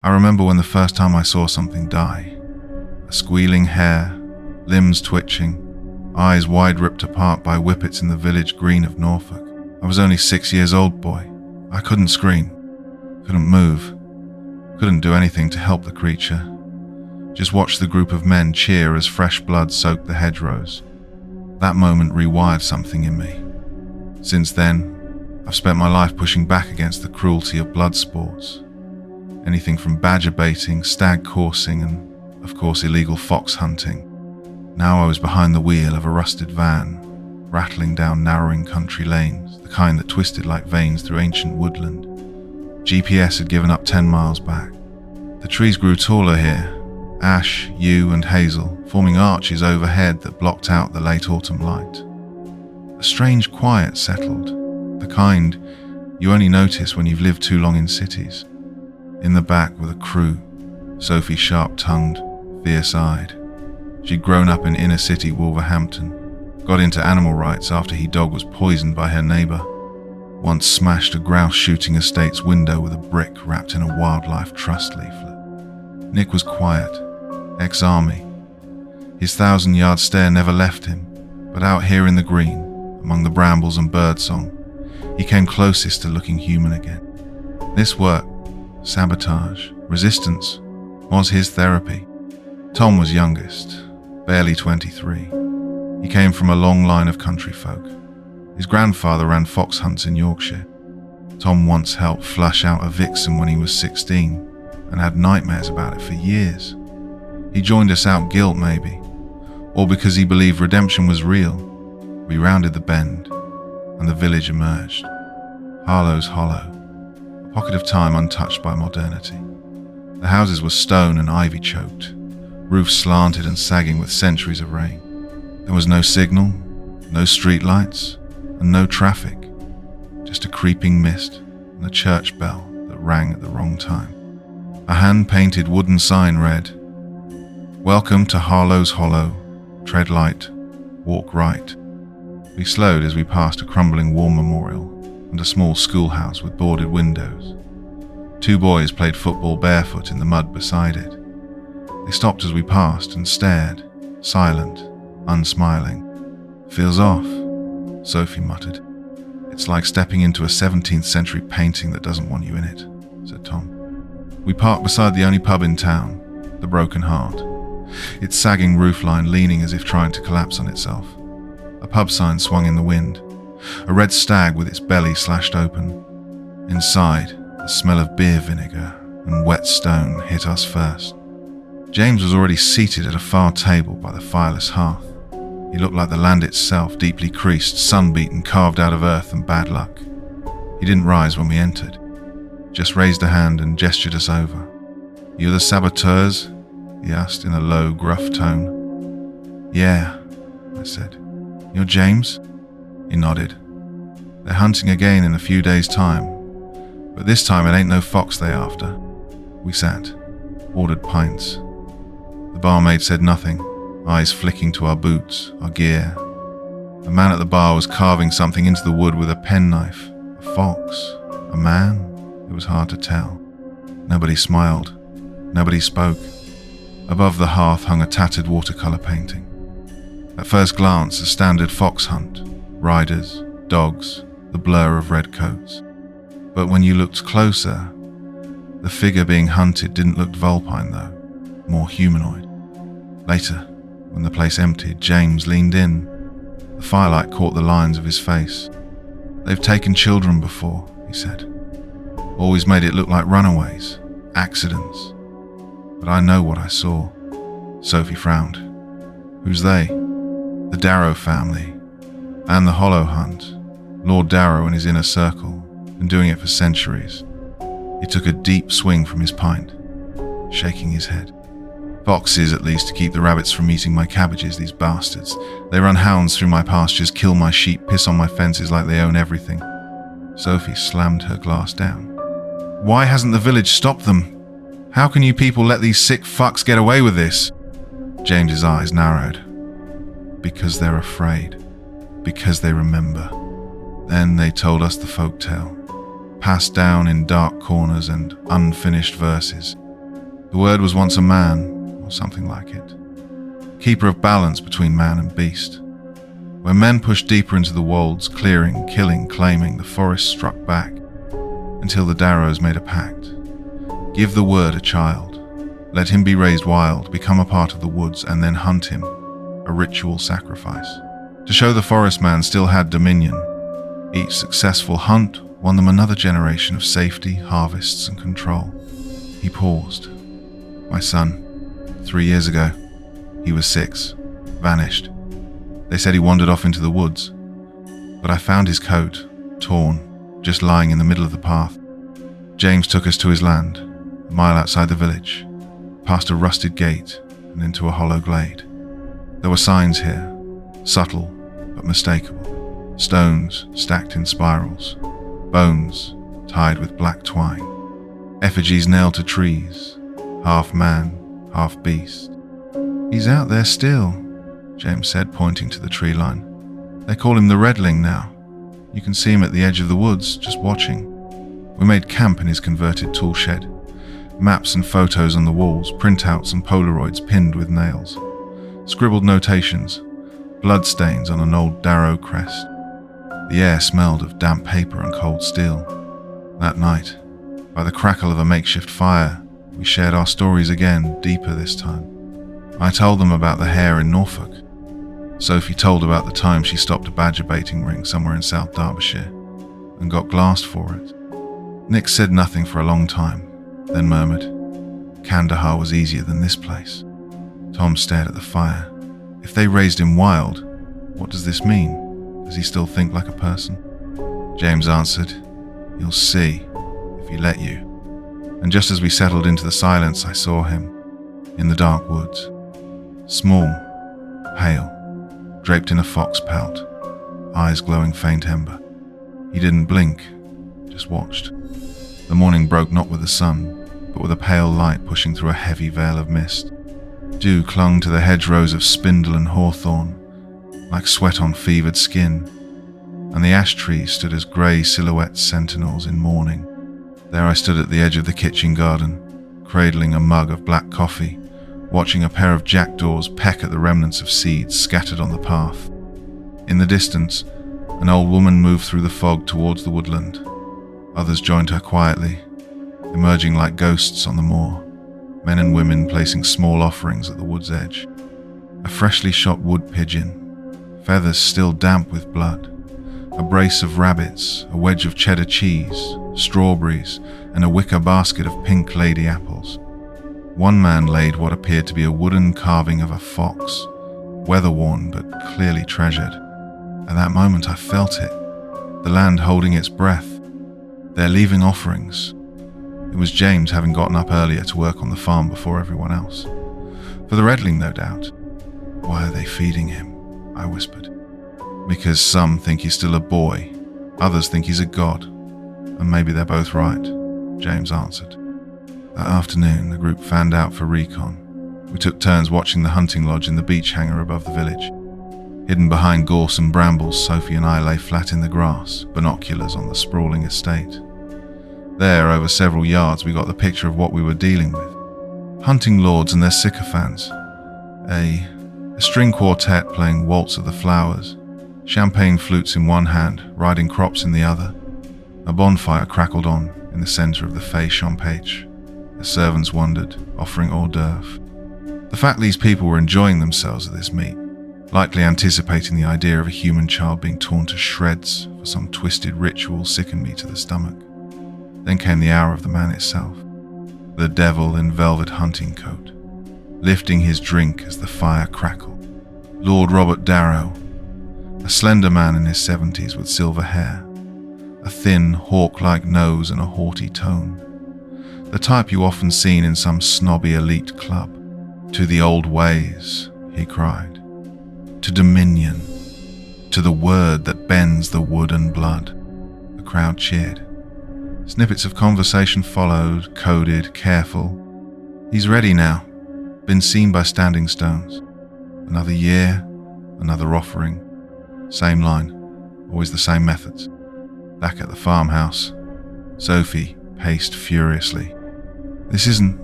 I remember when the first time I saw something die. A squealing hare, limbs twitching, eyes wide ripped apart by whippets in the village green of Norfolk. I was only 6 years old, boy. I couldn't scream, couldn't move, couldn't do anything to help the creature. Just watched the group of men cheer as fresh blood soaked the hedgerows. That moment rewired something in me. Since then, I've spent my life pushing back against the cruelty of blood sports. Anything from badger baiting, stag coursing, and, of course, illegal fox hunting. Now I was behind the wheel of a rusted van, rattling down narrowing country lanes, the kind that twisted like veins through ancient woodland. GPS had given up 10 miles back. The trees grew taller here, ash, yew, and hazel, forming arches overhead that blocked out the late autumn light. A strange quiet settled, the kind you only notice when you've lived too long in cities. In the back were the crew, Sophie sharp-tongued, fierce-eyed. She'd grown up in inner-city Wolverhampton, got into animal rights after her dog was poisoned by her neighbour, once smashed a grouse-shooting estate's window with a brick wrapped in a wildlife trust leaflet. Nick was quiet, ex-army. His 1,000-yard stare never left him, but out here in the green, among the brambles and birdsong, he came closest to looking human again. This work, sabotage, resistance, was his therapy. Tom was youngest, barely 23. He came from a long line of country folk. His grandfather ran fox hunts in Yorkshire. Tom once helped flush out a vixen when he was 16 and had nightmares about it for years. He joined us out guilt maybe, or because he believed redemption was real. We rounded the bend and the village emerged. Harlow's Hollow, a pocket of time untouched by modernity. The houses were stone and ivy-choked, roofs slanted and sagging with centuries of rain. There was no signal, no streetlights, and no traffic, just a creeping mist and a church bell that rang at the wrong time. A hand-painted wooden sign read, "Welcome to Harlow's Hollow, tread light, walk right." We slowed as we passed a crumbling war memorial and a small schoolhouse with boarded windows. 2 boys played football barefoot in the mud beside it. They stopped as we passed and stared, silent, unsmiling. "Feels off," Sophie muttered. "It's like stepping into a 17th century painting that doesn't want you in it," said Tom. We parked beside the only pub in town, the Broken Heart, its sagging roofline leaning as if trying to collapse on itself. A pub sign swung in the wind, a red stag with its belly slashed open. Inside, the smell of beer vinegar and wet stone hit us first. James was already seated at a far table by the fireless hearth. He looked like the land itself, deeply creased, sunbeaten, carved out of earth and bad luck. He didn't rise when we entered, just raised a hand and gestured us over. "You're the saboteurs?" he asked in a low, gruff tone. "Yeah," I said. "You're James?" He nodded. "They're hunting again in a few days' time, but this time it ain't no fox they after." We sat, ordered pints. The barmaid said nothing, eyes flicking to our boots, our gear. The man at the bar was carving something into the wood with a penknife. A fox? A man? It was hard to tell. Nobody smiled. Nobody spoke. Above the hearth hung a tattered watercolor painting. At first glance, a standard fox hunt. Riders, dogs, the blur of red coats. But when you looked closer, the figure being hunted didn't look vulpine though, more humanoid. Later, when the place emptied, James leaned in. The firelight caught the lines of his face. "They've taken children before," he said. "Always made it look like runaways, accidents. But I know what I saw." Sophie frowned. "Who's they?" "The Darrow family. And the Hollow Hunt. Lord Darrow and his inner circle, been doing it for centuries." He took a deep swing from his pint, shaking his head. "Foxes, at least, to keep the rabbits from eating my cabbages, these bastards. They run hounds through my pastures, kill my sheep, piss on my fences like they own everything." Sophie slammed her glass down. "Why hasn't the village stopped them? How can you people let these sick fucks get away with this?" James's eyes narrowed. "Because they're afraid. Because they remember." Then they told us the folktale, passed down in dark corners and unfinished verses. The word was once a man, or something like it. Keeper of balance between man and beast. When men pushed deeper into the wolds, clearing, killing, claiming, the forest struck back, until the Darrows made a pact. Give the word a child. Let him be raised wild, become a part of the woods, and then hunt him. A ritual sacrifice. To show the forest man still had dominion. Each successful hunt won them another generation of safety, harvests, and control. He paused. My son, 3 years ago. He was 6. Vanished. They said he wandered off into the woods. But I found his coat, torn, just lying in the middle of the path. James took us to his land, a mile outside the village, past a rusted gate and into a hollow glade. There were signs here, subtle but mistakable. Stones stacked in spirals, bones tied with black twine, effigies nailed to trees, half man, half beast. He's out there still, James said, pointing to the tree line. They call him the Redling now. You can see him at the edge of the woods, just watching. We made camp in his converted tool shed. Maps and photos on the walls, printouts and Polaroids pinned with nails. Scribbled notations, bloodstains on an old Darrow crest. The air smelled of damp paper and cold steel. That night, by the crackle of a makeshift fire, we shared our stories again, deeper this time. I told them about the hare in Norfolk. Sophie told about the time she stopped a badger baiting ring somewhere in South Derbyshire and got glassed for it. Nick said nothing for a long time, then murmured, Kandahar was easier than this place. Tom stared at the fire. If they raised him wild, what does this mean? Does he still think like a person? James answered, You'll see, if he let you. And just as we settled into the silence, I saw him, in the dark woods. Small, pale, draped in a fox pelt, eyes glowing faint ember. He didn't blink, just watched. The morning broke not with the sun, but with a pale light pushing through a heavy veil of mist. Dew clung to the hedgerows of spindle and hawthorn, like sweat on fevered skin, and the ash trees stood as grey silhouette sentinels in mourning. There I stood at the edge of the kitchen garden, cradling a mug of black coffee, watching a pair of jackdaws peck at the remnants of seeds scattered on the path. In the distance, an old woman moved through the fog towards the woodland. Others joined her quietly, emerging like ghosts on the moor, men and women placing small offerings at the wood's edge. A freshly shot wood pigeon, feathers still damp with blood, a brace of rabbits, a wedge of cheddar cheese, strawberries, and a wicker basket of pink lady apples. One man laid what appeared to be a wooden carving of a fox, weather-worn but clearly treasured. At that moment I felt it, the land holding its breath. They're leaving offerings. It was James having gotten up earlier to work on the farm before everyone else. For the Redling, no doubt. Why are they feeding him? I whispered. Because some think he's still a boy, others think he's a god. And maybe they're both right, James answered. That afternoon, the group fanned out for recon. We took turns watching the hunting lodge in the beech hanger above the village. Hidden behind gorse and brambles, Sophie and I lay flat in the grass, binoculars on the sprawling estate. There, over several yards, we got the picture of what we were dealing with. Hunting lords and their sycophants. A string quartet playing Waltz of the Flowers, champagne flutes in one hand, riding crops in the other. A bonfire crackled on in the centre of the Fay Champêtre. The servants wondered, offering hors d'oeuvre. The fact these people were enjoying themselves at this meet, likely anticipating the idea of a human child being torn to shreds for some twisted ritual, sickened me to the stomach. Then came the hour of the man itself, the devil in velvet hunting coat, lifting his drink as the fire crackled. Lord Robert Darrow, a slender man in his 70s with silver hair, a thin, hawk-like nose and a haughty tone. The type you often seen in some snobby elite club. To the old ways, he cried. To dominion. To the word that bends the wood and blood. The crowd cheered. Snippets of conversation followed, coded, careful. He's ready now. Been seen by standing stones. Another year, another offering. Same line, always the same methods. Back at the farmhouse, Sophie paced furiously. This isn't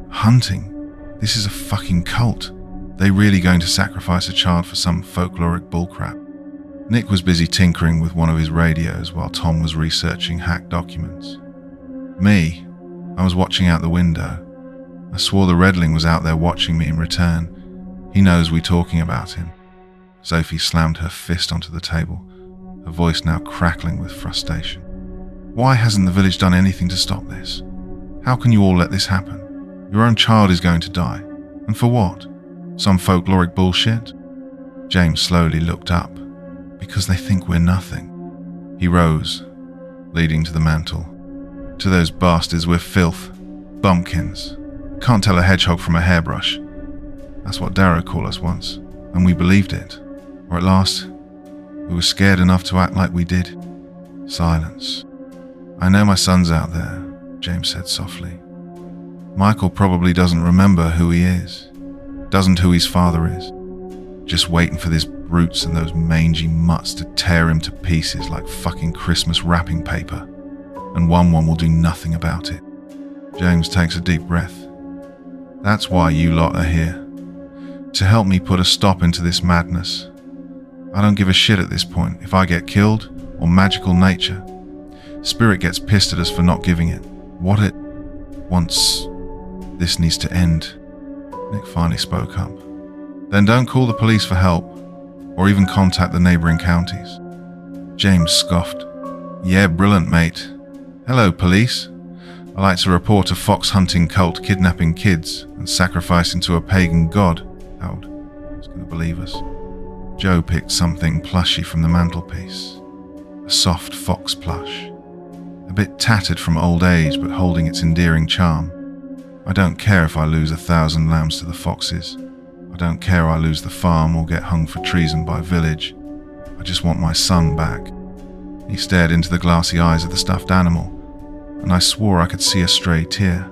Hunting? This is a fucking cult. They really going to sacrifice a child for some folkloric bullcrap? Nick was busy tinkering with one of his radios while Tom was researching hacked documents. Me, I was watching out the window. I swore the Redling was out there watching me in return. He knows we talking about him. Sophie slammed her fist onto the table, her voice now crackling with frustration. Why hasn't the village done anything to stop this? How can you all let this happen? Your own child is going to die. And for what? Some folkloric bullshit? James slowly looked up. Because they think we're nothing. He rose, leading to the mantel. To those bastards, we're filth. Bumpkins. Can't tell a hedgehog from a hairbrush. That's what Darrow called us once, and we believed it. Or at last, we were scared enough to act like we did. Silence. I know my son's out there, James said softly. Michael probably doesn't remember who he is. Doesn't who his father is. Just waiting for this brutes and those mangy mutts to tear him to pieces like fucking Christmas wrapping paper. And one will do nothing about it. James takes a deep breath. That's why you lot are here. To help me put a stop into this madness. I don't give a shit at this point if I get killed or magical nature. Spirit gets pissed at us for not giving it what it wants. This needs to end. Nick finally spoke up. Then don't call the police for help, or even contact the neighboring counties. James scoffed. Yeah, brilliant, mate. Hello, police. I like to report a fox hunting cult kidnapping kids and sacrificing to a pagan god. Howard was going to believe us. Joe picked something plushy from the mantelpiece. A soft fox plush. A bit tattered from old age, but holding its endearing charm. I don't care if I lose 1,000 lambs to the foxes. I don't care I lose the farm or get hung for treason by village. I just want my son back. He stared into the glassy eyes of the stuffed animal, and I swore I could see a stray tear.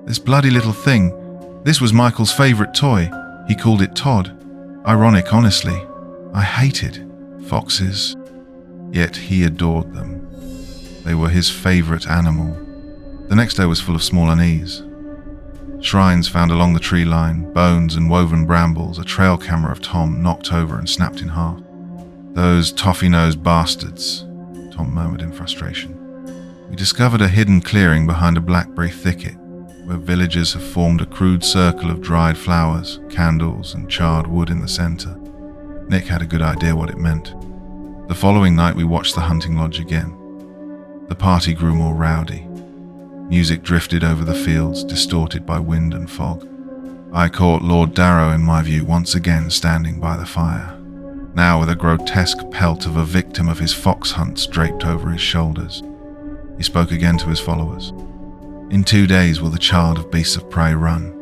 This bloody little thing, this was Michael's favourite toy. He called it Todd. Ironic, honestly. I hated foxes, yet he adored them. They were his favourite animal. The next day was full of small unease. Shrines found along the tree line, bones and woven brambles, a trail camera of Tom knocked over and snapped in half. Those toffee-nosed bastards, Tom murmured in frustration. We discovered a hidden clearing behind a blackberry thicket, where villagers have formed a crude circle of dried flowers, candles and charred wood in the center. Nick had a good idea what it meant. The following night we watched the hunting lodge again. The party grew more rowdy. Music drifted over the fields, distorted by wind and fog. I caught Lord Darrow, in my view, once again standing by the fire, now with a grotesque pelt of a victim of his fox hunts draped over his shoulders. He spoke again to his followers. In 2 days will the child of beasts of prey run.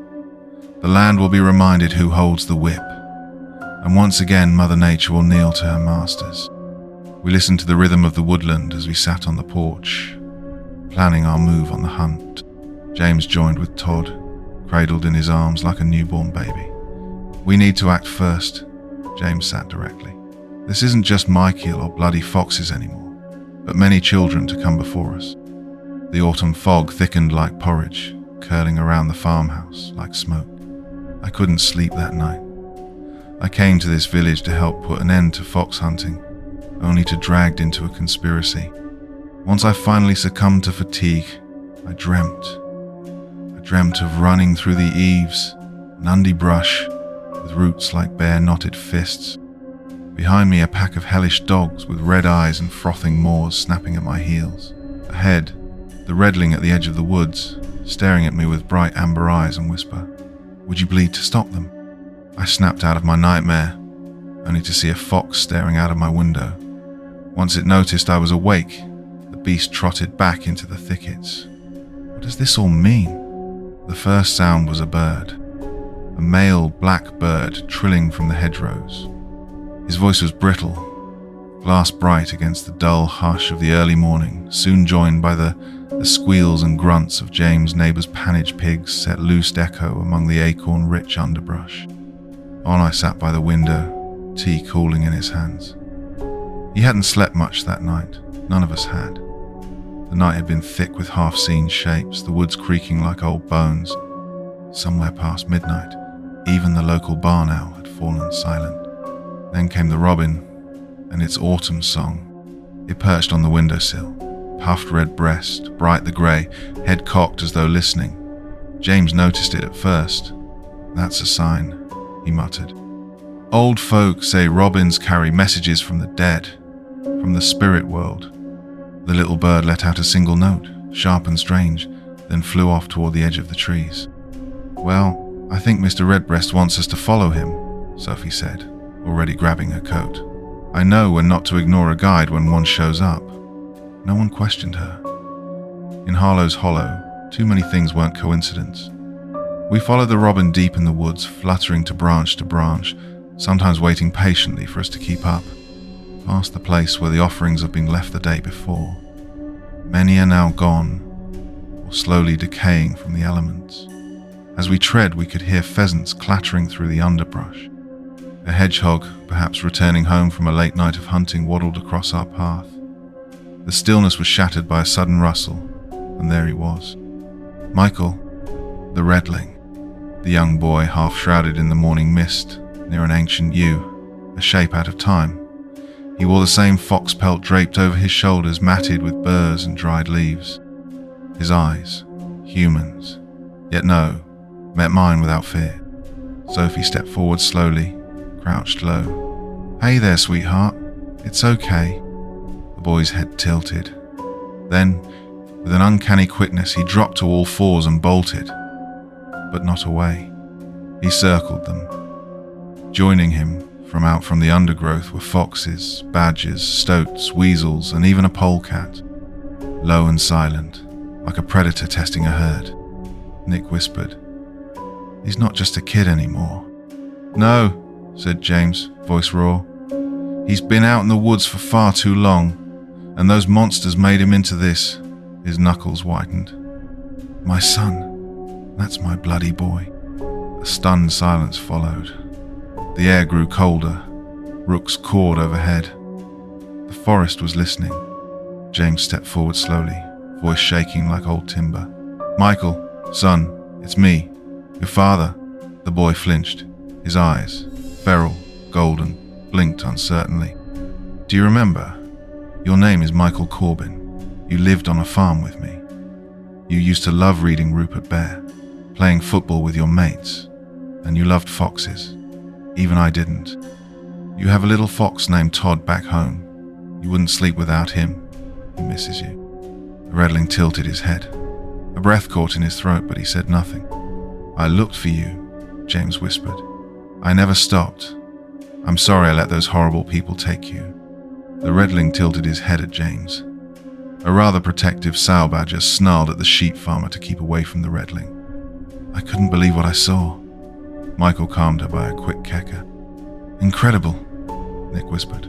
The land will be reminded who holds the whip, and once again Mother Nature will kneel to her masters. We listened to the rhythm of the woodland as we sat on the porch, planning our move on the hunt. James joined with Todd, cradled in his arms like a newborn baby. We need to act first, James sat directly. This isn't just Michael or bloody foxes anymore, but many children to come before us. The autumn fog thickened like porridge, curling around the farmhouse like smoke. I couldn't sleep that night. I came to this village to help put an end to fox hunting, only to dragged into a conspiracy. Once I finally succumbed to fatigue, I dreamt of running through the eaves, an underbrush with roots like bare knotted fists. Behind me a pack of hellish dogs with red eyes and frothing maws snapping at my heels. Ahead, the Redling at the edge of the woods, staring at me with bright amber eyes and whisper, "Would you bleed to stop them?" I snapped out of my nightmare, only to see a fox staring out of my window. Once it noticed I was awake, the beast trotted back into the thickets. What does this all mean? The first sound was a bird, a male black bird trilling from the hedgerows. His voice was brittle, glass bright against the dull hush of the early morning, soon joined by the squeals and grunts of James' neighbour's panage pigs set loose echo among the acorn-rich underbrush. On I sat by the window, tea cooling in his hands. He hadn't slept much that night. None of us had. The night had been thick with half-seen shapes, the woods creaking like old bones, somewhere past midnight, even the local barn owl had fallen silent. Then came the robin and its autumn song. It perched on the windowsill, puffed red breast, bright the grey, head cocked as though listening. James noticed it at first. "That's a sign," he muttered. "Old folk say robins carry messages from the dead, from the spirit world." The little bird let out a single note, sharp and strange, then flew off toward the edge of the trees. "Well, I think Mr. Redbreast wants us to follow him," Sophie said, already grabbing her coat. "I know we're not to ignore a guide when one shows up." No one questioned her. In Harlow's Hollow, too many things weren't coincidence. We followed the robin deep in the woods, fluttering to branch, sometimes waiting patiently for us to keep up, past the place where the offerings had been left the day before. Many are now gone, or slowly decaying from the elements. As we tread, we could hear pheasants clattering through the underbrush. A hedgehog, perhaps returning home from a late night of hunting, waddled across our path. The stillness was shattered by a sudden rustle, and there he was. Michael, the redling, the young boy half shrouded in the morning mist near an ancient yew, a shape out of time. He wore the same fox pelt draped over his shoulders, matted with burrs and dried leaves. His eyes, humans, yet no, met mine without fear. Sophie stepped forward slowly, crouched low. "Hey there, sweetheart. It's okay." The boy's head tilted. Then, with an uncanny quickness, he dropped to all fours and bolted. But not away. He circled them. Joining him from the undergrowth were foxes, badgers, stoats, weasels, and even a polecat. Low and silent, like a predator testing a herd. Nick whispered, "He's not just a kid anymore." "No," said James, voice raw. "He's been out in the woods for far too long, and those monsters made him into this." His knuckles whitened. "My son, that's my bloody boy." A stunned silence followed. The air grew colder. Rooks cawed overhead. The forest was listening. James stepped forward slowly, voice shaking like old timber. "Michael, son, it's me, your father." The boy flinched. His eyes, feral, golden, blinked uncertainly. "Do you remember? Your name is Michael Corbin. You lived on a farm with me. You used to love reading Rupert Bear, playing football with your mates, and you loved foxes. Even I didn't. You have a little fox named Todd back home. You wouldn't sleep without him. He misses you." The redling tilted his head. A breath caught in his throat, but he said nothing. "I looked for you," James whispered. "I never stopped. I'm sorry I let those horrible people take you." The redling tilted his head at James. A rather protective sow badger snarled at the sheep farmer to keep away from the redling. "I couldn't believe what I saw." Michael calmed her by a quick kecker. "Incredible," Nick whispered.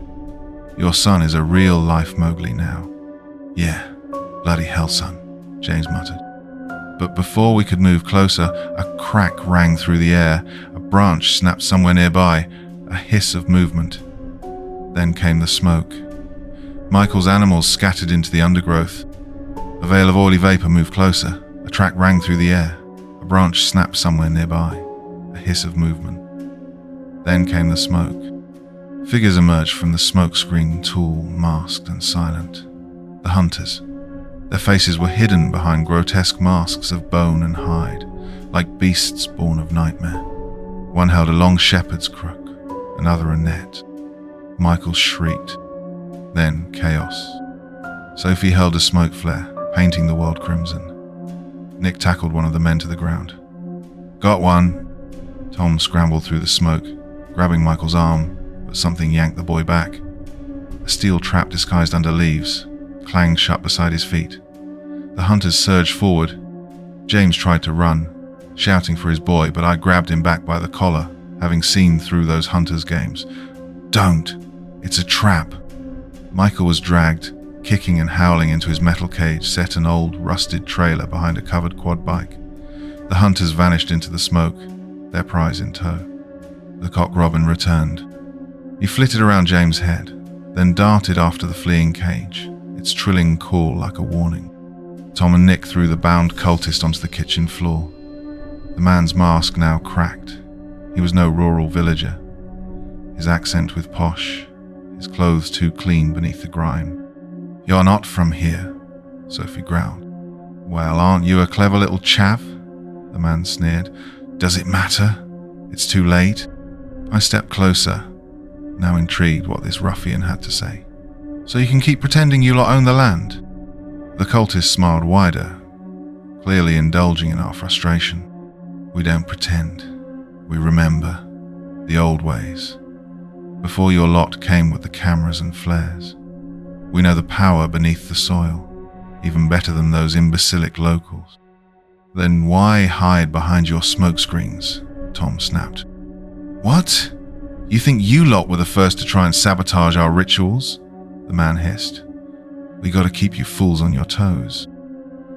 "Your son is a real-life Mowgli now." "Yeah, bloody hell, son," James muttered. But before we could move closer, a crack rang through the air. A branch snapped somewhere nearby, a hiss of movement. Then came the smoke. Michael's animals scattered into the undergrowth. A veil of oily vapor moved closer. A track rang through the air. A branch snapped somewhere nearby. A hiss of movement. Then came the smoke. Figures emerged from the smoke screen, tall, masked and silent. The hunters. Their faces were hidden behind grotesque masks of bone and hide, like beasts born of nightmare. One held a long shepherd's crook, another a net. Michael shrieked. Then chaos. Sophie held a smoke flare, painting the world crimson. Nick tackled one of the men to the ground. "Got one." Tom scrambled through the smoke, grabbing Michael's arm, but something yanked the boy back. A steel trap disguised under leaves clanged shut beside his feet. The hunters surged forward. James tried to run, shouting for his boy, but I grabbed him back by the collar, having seen through those hunters' games. "Don't! It's a trap!" Michael was dragged, kicking and howling into his metal cage set an old, rusted trailer behind a covered quad bike. The hunters vanished into the smoke, their prize in tow. The cock robin returned. He flitted around James' head, then darted after the fleeing cage, its trilling call like a warning. Tom and Nick threw the bound cultist onto the kitchen floor. The man's mask now cracked. He was no rural villager. His accent was posh, his clothes too clean beneath the grime. "You're not from here," Sophie growled. "Well, aren't you a clever little chav?" the man sneered. "Does it matter? It's too late." I stepped closer, now intrigued what this ruffian had to say. "So you can keep pretending you lot own the land?" The cultist smiled wider, clearly indulging in our frustration. "We don't pretend. We remember. The old ways. Before your lot came with the cameras and flares. We know the power beneath the soil, even better than those imbecilic locals." "Then why hide behind your smokescreens?" Tom snapped. "What? You think you lot were the first to try and sabotage our rituals?" the man hissed. "We gotta keep you fools on your toes."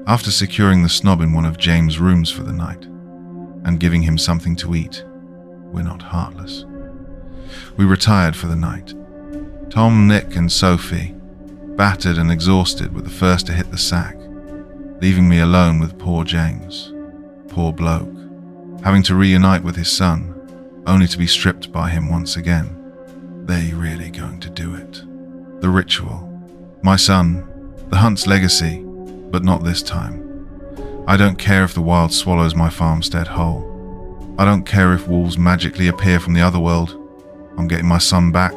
After securing the snob in one of James' rooms for the night, and giving him something to eat, we're not heartless. We retired for the night. Tom, Nick, and Sophie, battered and exhausted, were the first to hit the sack, leaving me alone with poor James. Poor bloke, having to reunite with his son, only to be stripped by him once again. They really going to do it. The ritual. My son, the hunt's legacy, but not this time. I don't care if the wild swallows my farmstead whole. I don't care if wolves magically appear from the other world. I'm getting my son back,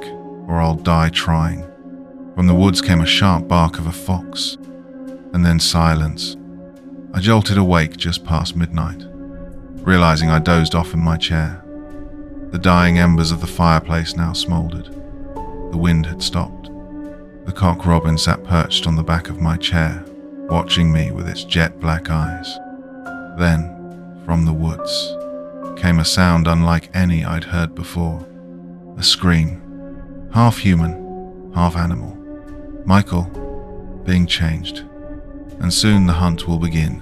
or I'll die trying. From the woods came a sharp bark of a fox, and then silence. I jolted awake just past midnight, realizing I dozed off in my chair. The dying embers of the fireplace now smoldered. The wind had stopped. The cock robin sat perched on the back of my chair, watching me with its jet black eyes. Then, from the woods, came a sound unlike any I'd heard before. A scream, half human, half animal. Michael, being changed, and soon the hunt will begin.